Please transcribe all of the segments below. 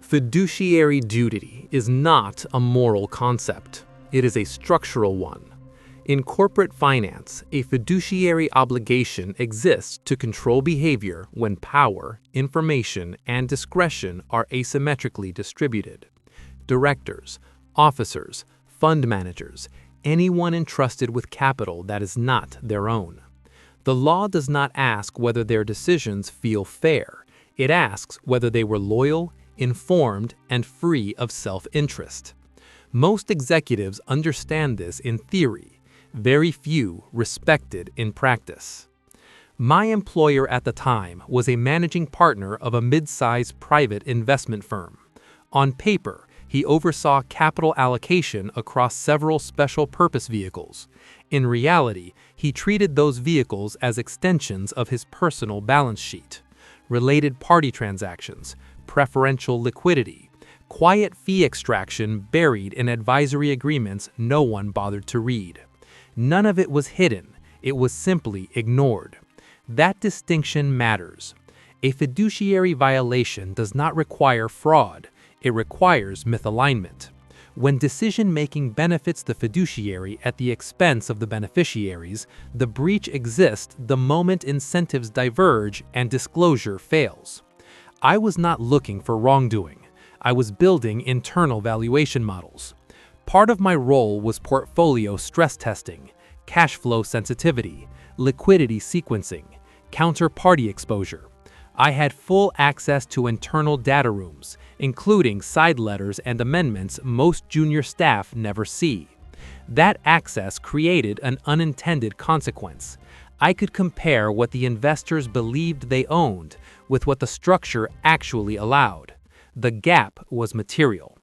Fiduciary duty is not a moral concept. It is a structural one. In corporate finance, a fiduciary obligation exists to control behavior when power, information, and discretion are asymmetrically distributed. Directors, officers, fund managers, anyone entrusted with capital that is not their own. The law does not ask whether their decisions feel fair. It asks whether they were loyal, informed, and free of self-interest. Most executives understand this in theory. Very few respect it in practice. My employer at the time was a managing partner of a mid-sized private investment firm. On paper, he oversaw capital allocation across several special purpose vehicles. In reality, he treated those vehicles as extensions of his personal balance sheet. Related party transactions, preferential liquidity, quiet fee extraction buried in advisory agreements no one bothered to read. None of it was hidden, it was simply ignored. That distinction matters. A fiduciary violation does not require fraud, it requires misalignment. When decision-making benefits the fiduciary at the expense of the beneficiaries, the breach exists the moment incentives diverge and disclosure fails. I was not looking for wrongdoing. I was building internal valuation models. Part of my role was portfolio stress testing, cash flow sensitivity, liquidity sequencing, counterparty exposure. I had full access to internal data rooms, including side letters and amendments most junior staff never see. That access created an unintended consequence. I could compare what the investors believed they owned with what the structure actually allowed. The gap was material.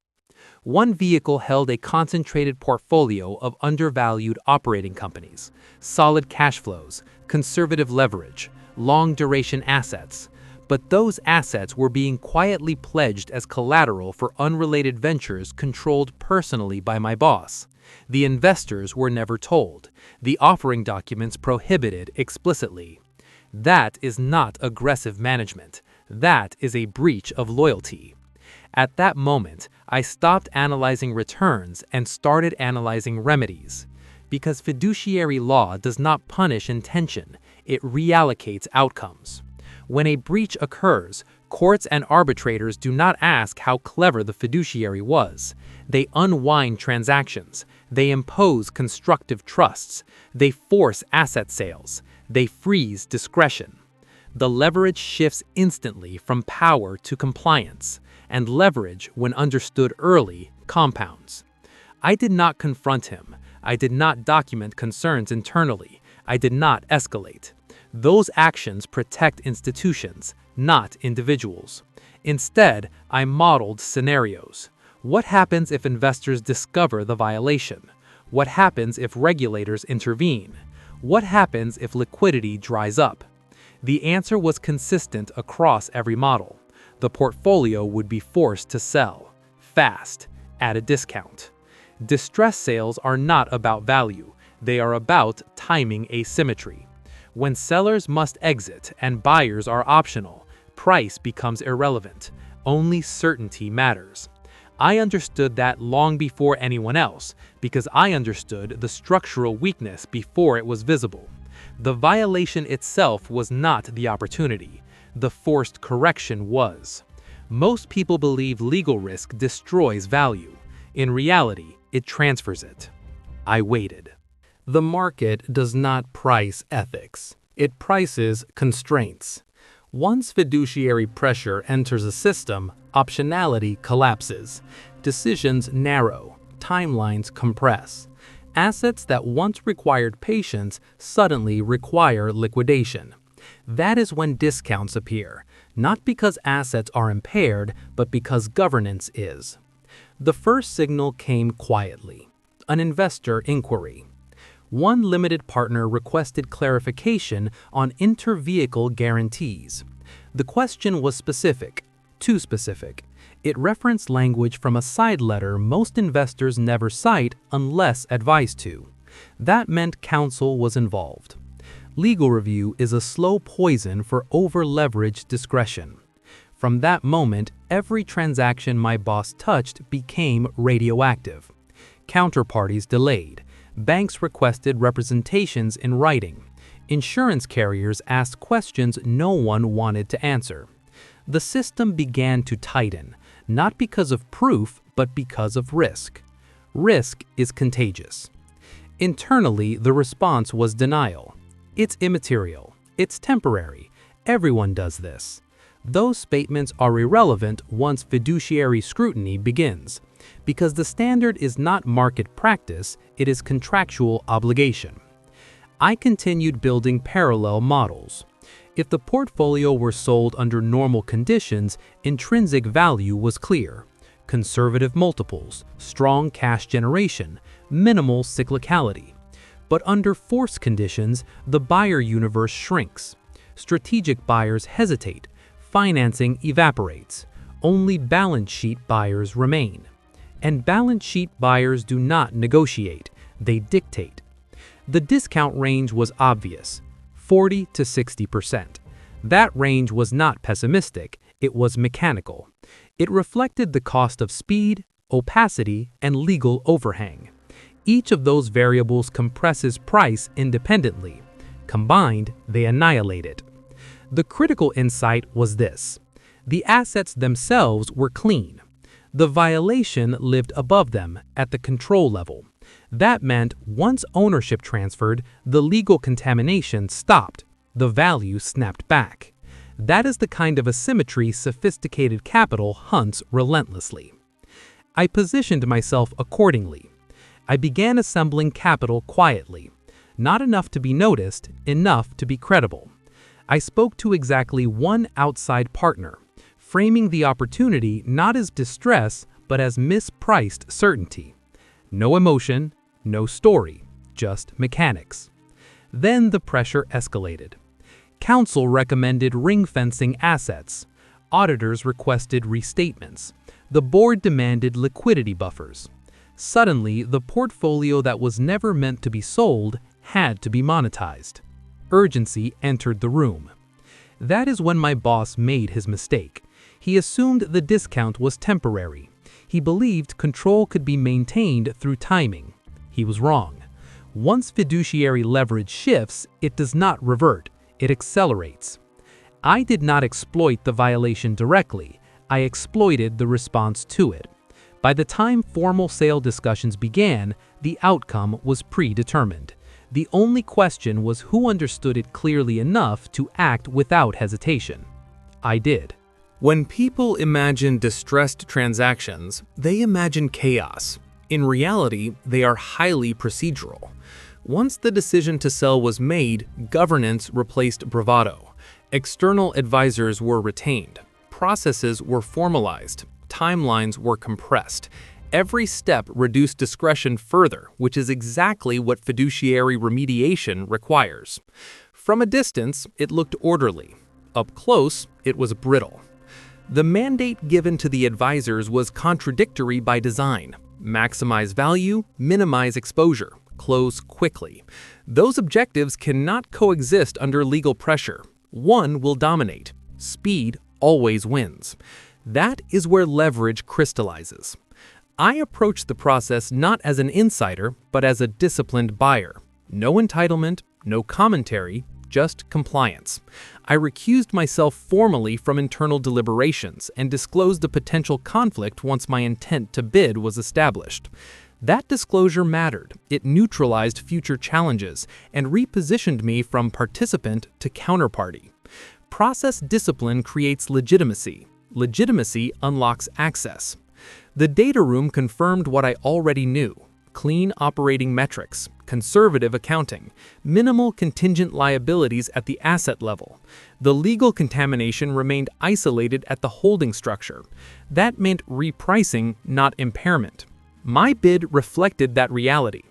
One vehicle held a concentrated portfolio of undervalued operating companies, solid cash flows, conservative leverage, long-duration assets. But those assets were being quietly pledged as collateral for unrelated ventures controlled personally by my boss. The investors were never told. The offering documents prohibited explicitly. That is not aggressive management. That is a breach of loyalty. At that moment, I stopped analyzing returns and started analyzing remedies. Because fiduciary law does not punish intention, it reallocates outcomes. When a breach occurs, courts and arbitrators do not ask how clever the fiduciary was. They unwind transactions. They impose constructive trusts. They force asset sales. They freeze discretion. The leverage shifts instantly from power to compliance, and leverage, when understood early, compounds. I did not confront him. I did not document concerns internally. I did not escalate. Those actions protect institutions, not individuals. Instead, I modeled scenarios. What happens if investors discover the violation? What happens if regulators intervene? What happens if liquidity dries up? The answer was consistent across every model. The portfolio would be forced to sell, fast, at a discount. Distress sales are not about value. They are about timing asymmetry. When sellers must exit and buyers are optional, price becomes irrelevant. Only certainty matters. I understood that long before anyone else, because I understood the structural weakness before it was visible. The violation itself was not the opportunity. The forced correction was. Most people believe legal risk destroys value. In reality, it transfers it. I waited. The market does not price ethics. It prices constraints. Once fiduciary pressure enters a system, optionality collapses. Decisions narrow. Timelines compress. Assets that once required patience suddenly require liquidation. That is when discounts appear, not because assets are impaired, but because governance is. The first signal came quietly. An investor inquiry. One limited partner requested clarification on inter-vehicle guarantees. The question was specific, too specific. It referenced language from a side letter most investors never cite unless advised to. That meant counsel was involved. Legal review is a slow poison for over-leveraged discretion. From that moment, every transaction my boss touched became radioactive. Counterparties delayed. Banks requested representations in writing. Insurance carriers asked questions no one wanted to answer. The system began to tighten, not because of proof, but because of risk. Risk is contagious. Internally, the response was denial. It's immaterial. It's temporary. Everyone does this. Those statements are irrelevant once fiduciary scrutiny begins, because the standard is not market practice, it is contractual obligation. I continued building parallel models. If the portfolio were sold under normal conditions, intrinsic value was clear. Conservative multiples, strong cash generation, minimal cyclicality. But under forced conditions, the buyer universe shrinks. Strategic buyers hesitate. Financing evaporates. Only balance sheet buyers remain. And balance sheet buyers do not negotiate, they dictate. The discount range was obvious, 40 to 60%. That range was not pessimistic, it was mechanical. It reflected the cost of speed, opacity, and legal overhang. Each of those variables compresses price independently. Combined, they annihilate it. The critical insight was this: the assets themselves were clean. The violation lived above them at the control level. That meant once ownership transferred, the legal contamination stopped. The value snapped back. That is the kind of asymmetry sophisticated capital hunts relentlessly. I positioned myself accordingly. I began assembling capital quietly. Not enough to be noticed, enough to be credible. I spoke to exactly one outside partner, framing the opportunity not as distress, but as mispriced certainty. No emotion, no story, just mechanics. Then the pressure escalated. Counsel recommended ring-fencing assets. Auditors requested restatements. The board demanded liquidity buffers. Suddenly, the portfolio that was never meant to be sold had to be monetized. Urgency entered the room. That is when my boss made his mistake. He assumed the discount was temporary. He believed control could be maintained through timing. He was wrong. Once fiduciary leverage shifts, it does not revert, it accelerates. I did not exploit the violation directly, I exploited the response to it. By the time formal sale discussions began, the outcome was predetermined. The only question was who understood it clearly enough to act without hesitation. I did. When people imagine distressed transactions, they imagine chaos. In reality, they are highly procedural. Once the decision to sell was made, governance replaced bravado. External advisors were retained. Processes were formalized. Timelines were compressed. Every step reduced discretion further, which is exactly what fiduciary remediation requires. From a distance, it looked orderly. Up close, it was brittle. The mandate given to the advisors was contradictory by design. Maximize value, minimize exposure, close quickly. Those objectives cannot coexist under legal pressure. One will dominate. Speed always wins. That is where leverage crystallizes. I approached the process not as an insider, but as a disciplined buyer. No entitlement, no commentary, just compliance. I recused myself formally from internal deliberations and disclosed the potential conflict once my intent to bid was established. That disclosure mattered. It neutralized future challenges and repositioned me from participant to counterparty. Process discipline creates legitimacy. Legitimacy unlocks access. The data room confirmed what I already knew: clean operating metrics, conservative accounting, minimal contingent liabilities at the asset level. The legal contamination remained isolated at the holding structure. That meant repricing, not impairment. My bid reflected that reality.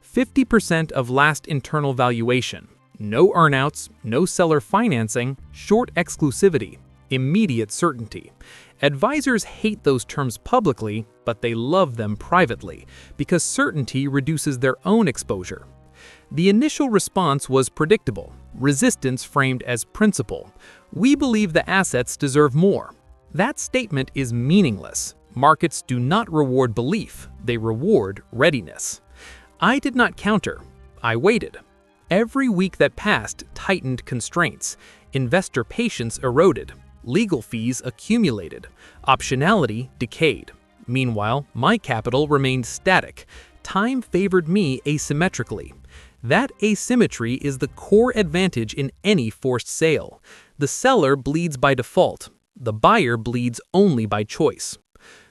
50% of last internal valuation. No earnouts, no seller financing, short exclusivity, immediate certainty. Advisors hate those terms publicly, but they love them privately, because certainty reduces their own exposure. The initial response was predictable, resistance framed as principle. We believe the assets deserve more. That statement is meaningless. Markets do not reward belief, they reward readiness. I did not counter. I waited. Every week that passed tightened constraints. Investor patience eroded. Legal fees accumulated. Optionality decayed. Meanwhile, my capital remained static. Time favored me asymmetrically. That asymmetry is the core advantage in any forced sale. The seller bleeds by default. The buyer bleeds only by choice.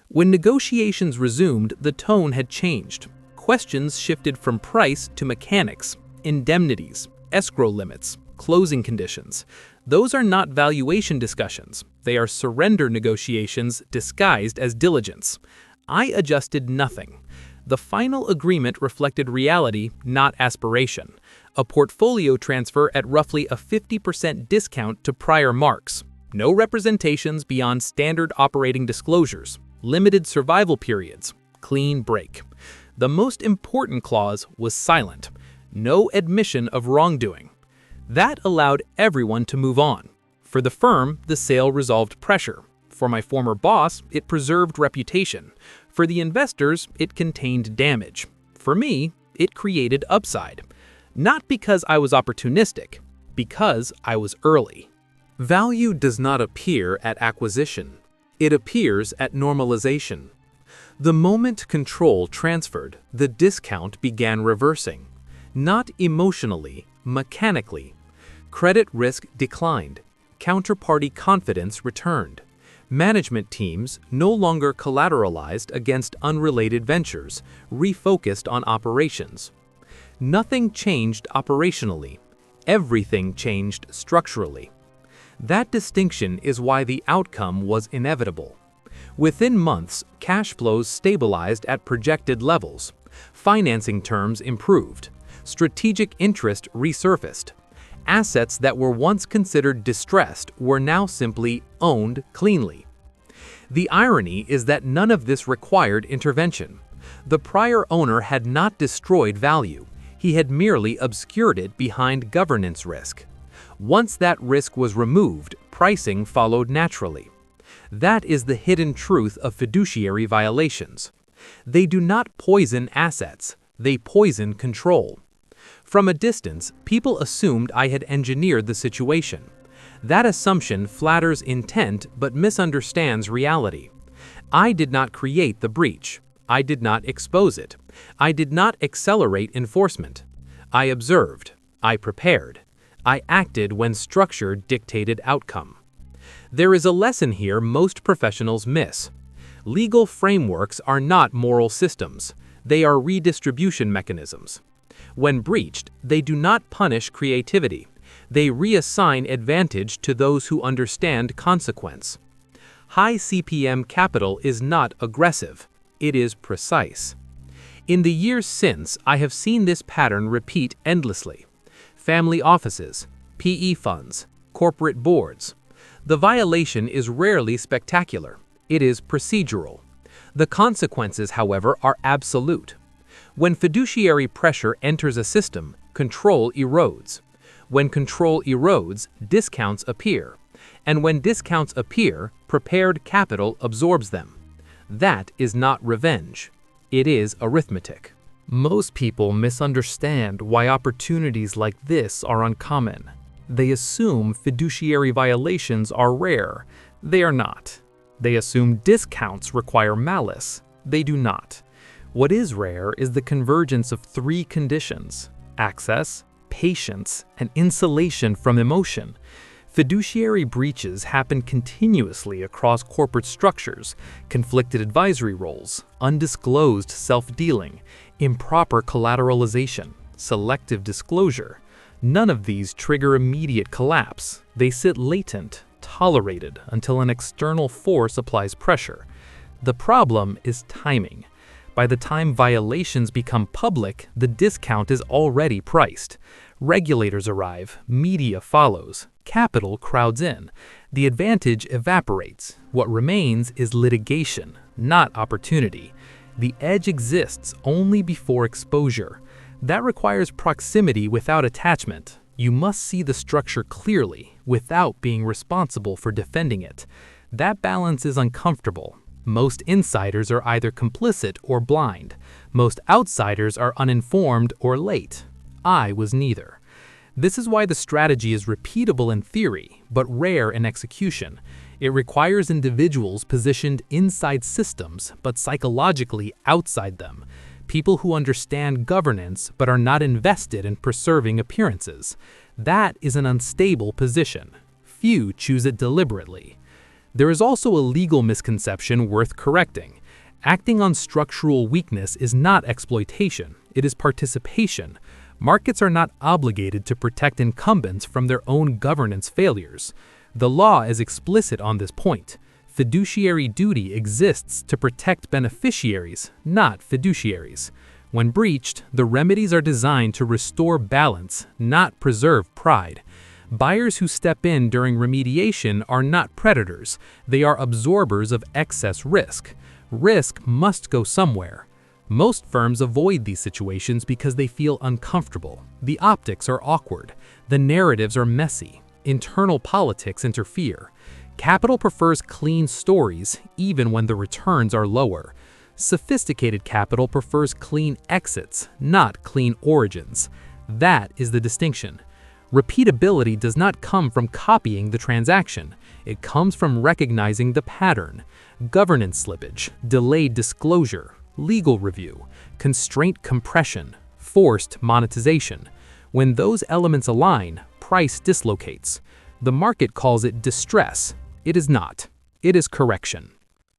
When negotiations resumed, the tone had changed. Questions shifted from price to mechanics, indemnities, escrow limits, closing conditions. Those are not valuation discussions. They are surrender negotiations disguised as diligence. I adjusted nothing. The final agreement reflected reality, not aspiration. A portfolio transfer at roughly a 50% discount to prior marks. No representations beyond standard operating disclosures. Limited survival periods. Clean break. The most important clause was silent. No admission of wrongdoing. That allowed everyone to move on. For the firm, the sale resolved pressure. For my former boss, it preserved reputation. For the investors, it contained damage. For me, it created upside. Not because I was opportunistic, because I was early. Value does not appear at acquisition. It appears at normalization. The moment control transferred, the discount began reversing. Not emotionally, mechanically. Credit risk declined. Counterparty confidence returned. Management teams, no longer collateralized against unrelated ventures, refocused on operations. Nothing changed operationally. Everything changed structurally. That distinction is why the outcome was inevitable. Within months, cash flows stabilized at projected levels. Financing terms improved. Strategic interest resurfaced. Assets that were once considered distressed were now simply owned cleanly. The irony is that none of this required intervention. The prior owner had not destroyed value. He had merely obscured it behind governance risk. Once that risk was removed, pricing followed naturally. That is the hidden truth of fiduciary violations. They do not poison assets, they poison control. From a distance, people assumed I had engineered the situation. That assumption flatters intent but misunderstands reality. I did not create the breach. I did not expose it. I did not accelerate enforcement. I observed. I prepared. I acted when structure dictated outcome. There is a lesson here most professionals miss. Legal frameworks are not moral systems. They are redistribution mechanisms. When breached, they do not punish creativity. They reassign advantage to those who understand consequence. High CPM capital is not aggressive. It is precise. In the years since, I have seen this pattern repeat endlessly. Family offices, PE funds, corporate boards. The violation is rarely spectacular. It is procedural. The consequences, however, are absolute. When fiduciary pressure enters a system, control erodes. When control erodes, discounts appear. And when discounts appear, prepared capital absorbs them. That is not revenge. It is arithmetic. Most people misunderstand why opportunities like this are uncommon. They assume fiduciary violations are rare. They are not. They assume discounts require malice. They do not. What is rare is the convergence of three conditions: access, patience, and insulation from emotion. Fiduciary breaches happen continuously across corporate structures: conflicted advisory roles, undisclosed self-dealing, improper collateralization, selective disclosure. None of these trigger immediate collapse. They sit latent, tolerated, until an external force applies pressure. The problem is timing. By the time violations become public, the discount is already priced. Regulators arrive, media follows, capital crowds in. The advantage evaporates. What remains is litigation, not opportunity. The edge exists only before exposure. That requires proximity without attachment. You must see the structure clearly, without being responsible for defending it. That balance is uncomfortable. Most insiders are either complicit or blind. Most outsiders are uninformed or late. I was neither. This is why the strategy is repeatable in theory, but rare in execution. It requires individuals positioned inside systems, but psychologically outside them. People who understand governance but are not invested in preserving appearances. That is an unstable position. Few choose it deliberately. There is also a legal misconception worth correcting. Acting on structural weakness is not exploitation, it is participation. Markets are not obligated to protect incumbents from their own governance failures. The law is explicit on this point. Fiduciary duty exists to protect beneficiaries, not fiduciaries. When breached, the remedies are designed to restore balance, not preserve pride. Buyers who step in during remediation are not predators, they are absorbers of excess risk. Risk must go somewhere. Most firms avoid these situations because they feel uncomfortable. The optics are awkward. The narratives are messy. Internal politics interfere. Capital prefers clean stories, even when the returns are lower. Sophisticated capital prefers clean exits, not clean origins. That is the distinction. Repeatability does not come from copying the transaction. It comes from recognizing the pattern. Governance slippage, delayed disclosure, legal review, constraint compression, forced monetization. When those elements align, price dislocates. The market calls it distress. It is not. It is correction.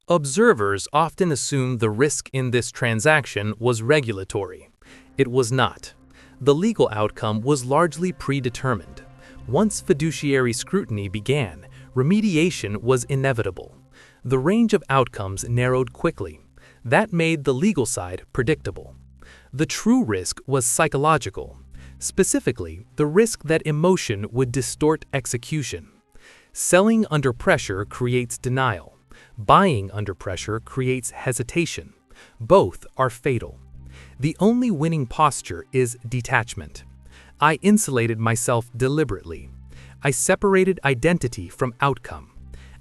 Observers often assume the risk in this transaction was regulatory. It was not. The legal outcome was largely predetermined. Once fiduciary scrutiny began, remediation was inevitable. The range of outcomes narrowed quickly. That made the legal side predictable. The true risk was psychological. Specifically, the risk that emotion would distort execution. Selling under pressure creates denial. Buying under pressure creates hesitation. Both are fatal. The only winning posture is detachment. I insulated myself deliberately. I separated identity from outcome.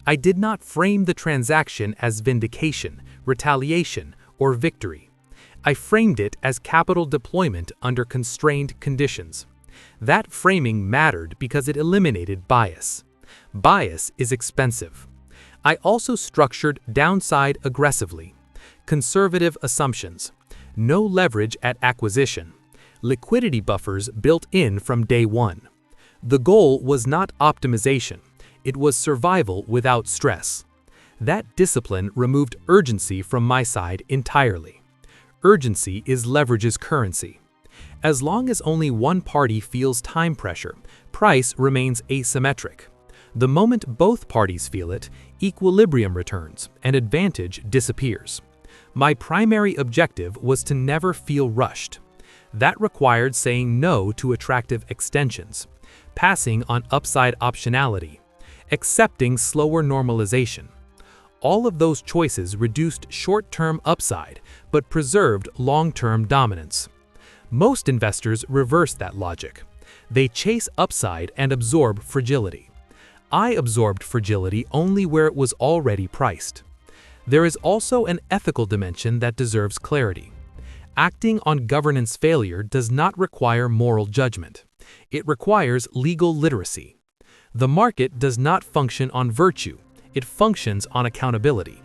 I did not frame the transaction as vindication, retaliation, or victory. I framed it as capital deployment under constrained conditions. That framing mattered because it eliminated bias. Bias is expensive. I also structured downside aggressively. Conservative assumptions. No leverage at acquisition. Liquidity buffers built in from day one. The goal was not optimization. It was survival without stress. That discipline removed urgency from my side entirely. Urgency is leverage's currency. As long as only one party feels time pressure, price remains asymmetric. The moment both parties feel it, equilibrium returns and advantage disappears. My primary objective was to never feel rushed. That required saying no to attractive extensions, passing on upside optionality, accepting slower normalization. All of those choices reduced short-term upside but preserved long-term dominance. Most investors reverse that logic. They chase upside and absorb fragility. I absorbed fragility only where it was already priced. There is also an ethical dimension that deserves clarity. Acting on governance failure does not require moral judgment. It requires legal literacy. The market does not function on virtue. It functions on accountability.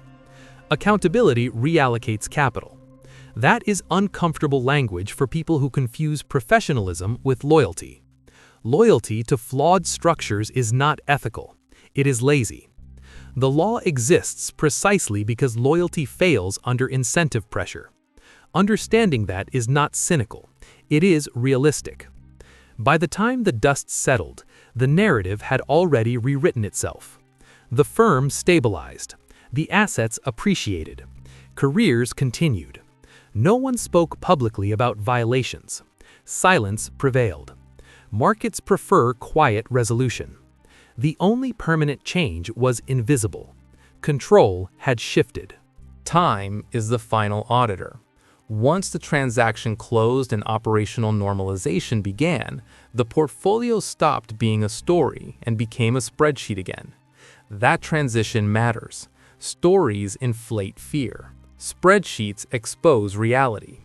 Accountability reallocates capital. That is uncomfortable language for people who confuse professionalism with loyalty. Loyalty to flawed structures is not ethical. It is lazy. The law exists precisely because loyalty fails under incentive pressure. Understanding that is not cynical. It is realistic. By the time the dust settled, the narrative had already rewritten itself. The firm stabilized. The assets appreciated. Careers continued. No one spoke publicly about violations. Silence prevailed. Markets prefer quiet resolution. The only permanent change was invisible. Control had shifted. Time is the final auditor. Once the transaction closed and operational normalization began, the portfolio stopped being a story and became a spreadsheet again. That transition matters. Stories inflate fear. Spreadsheets expose reality.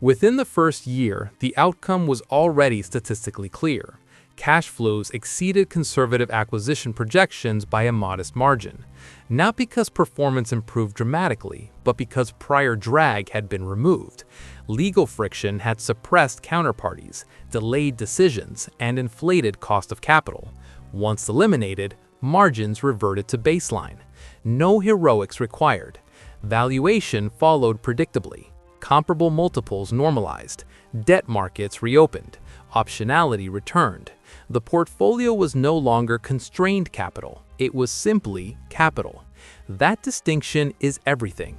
Within the first year, the outcome was already statistically clear. Cash flows exceeded conservative acquisition projections by a modest margin, not because performance improved dramatically, but because prior drag had been removed. Legal friction had suppressed counterparties, delayed decisions, and inflated cost of capital. Once eliminated, margins reverted to baseline. No heroics required. Valuation followed predictably. Comparable multiples normalized. Debt markets reopened. Optionality returned. The portfolio was no longer constrained capital. It was simply capital. That distinction is everything.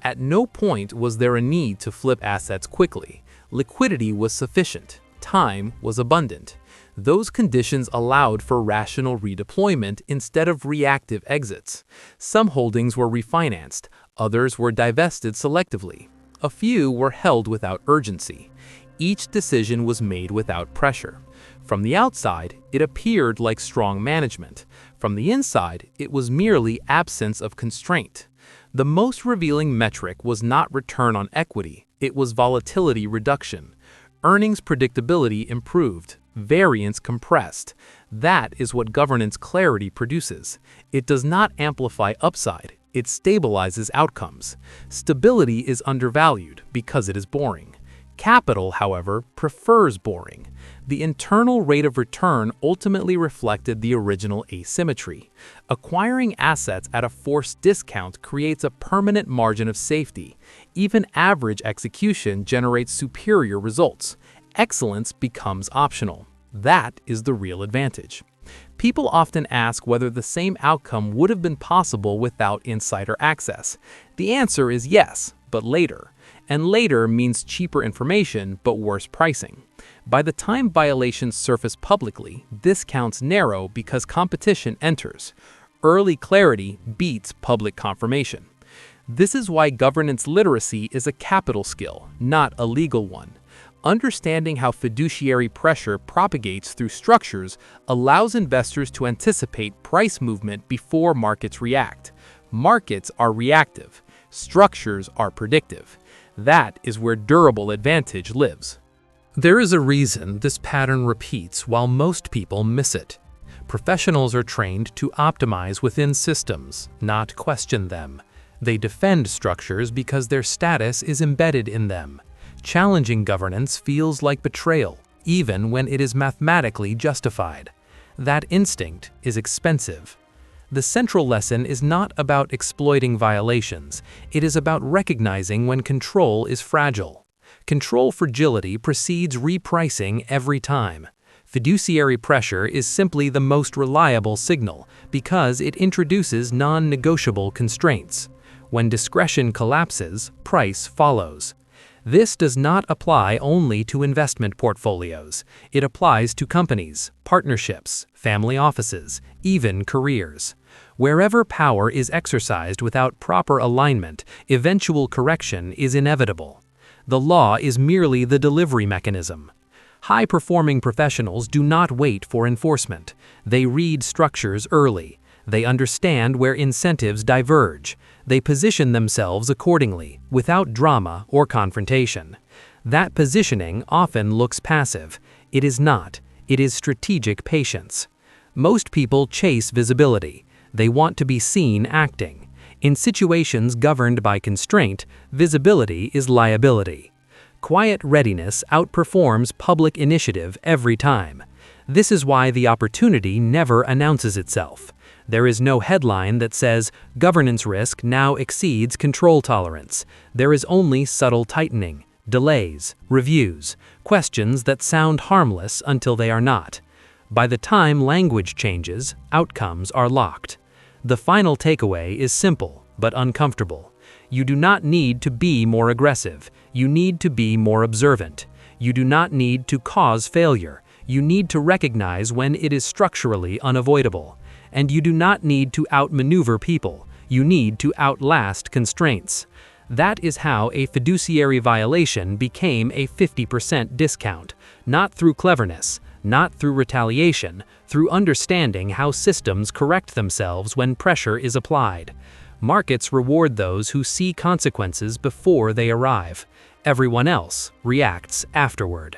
At no point was there a need to flip assets quickly. Liquidity was sufficient. Time was abundant. Those conditions allowed for rational redeployment instead of reactive exits. Some holdings were refinanced. Others were divested selectively. A few were held without urgency. Each decision was made without pressure. From the outside, it appeared like strong management. From the inside, it was merely absence of constraint. The most revealing metric was not return on equity, it was volatility reduction. Earnings predictability improved, variance compressed. That is what governance clarity produces. It does not amplify upside, it stabilizes outcomes. Stability is undervalued because it is boring. Capital, however, prefers boring. The internal rate of return ultimately reflected the original asymmetry. Acquiring assets at a forced discount creates a permanent margin of safety. Even average execution generates superior results. Excellence becomes optional. That is the real advantage. People often ask whether the same outcome would have been possible without insider access. The answer is yes, but later. And later means cheaper information but worse pricing. By the time violations surface publicly, discounts narrow because competition enters. Early clarity beats public confirmation. This is why governance literacy is a capital skill, not a legal one. Understanding how fiduciary pressure propagates through structures allows investors to anticipate price movement before markets react. Markets are reactive. Structures are predictive. That is where durable advantage lives. There is a reason this pattern repeats while most people miss it. Professionals are trained to optimize within systems, not question them. They defend structures because their status is embedded in them. Challenging governance feels like betrayal, even when it is mathematically justified. That instinct is expensive. The central lesson is not about exploiting violations. It is about recognizing when control is fragile. Control fragility precedes repricing every time. Fiduciary pressure is simply the most reliable signal because it introduces non-negotiable constraints. When discretion collapses, price follows. This does not apply only to investment portfolios. It applies to companies, partnerships, family offices, even careers. Wherever power is exercised without proper alignment, eventual correction is inevitable. The law is merely the delivery mechanism. High-performing professionals do not wait for enforcement. They read structures early. They understand where incentives diverge. They position themselves accordingly, without drama or confrontation. That positioning often looks passive. It is not. It is strategic patience. Most people chase visibility. They want to be seen acting. In situations governed by constraint, visibility is liability. Quiet readiness outperforms public initiative every time. This is why the opportunity never announces itself. There is no headline that says, "Governance risk now exceeds control tolerance." There is only subtle tightening, delays, reviews, questions that sound harmless until they are not. By the time language changes, outcomes are locked. The final takeaway is simple but uncomfortable. You do not need to be more aggressive. You need to be more observant. You do not need to cause failure. You need to recognize when it is structurally unavoidable. And you do not need to outmaneuver people. You need to outlast constraints. That is how a fiduciary violation became a 50% discount, not through cleverness, not through retaliation, through understanding how systems correct themselves when pressure is applied. Markets reward those who see consequences before they arrive. Everyone else reacts afterward.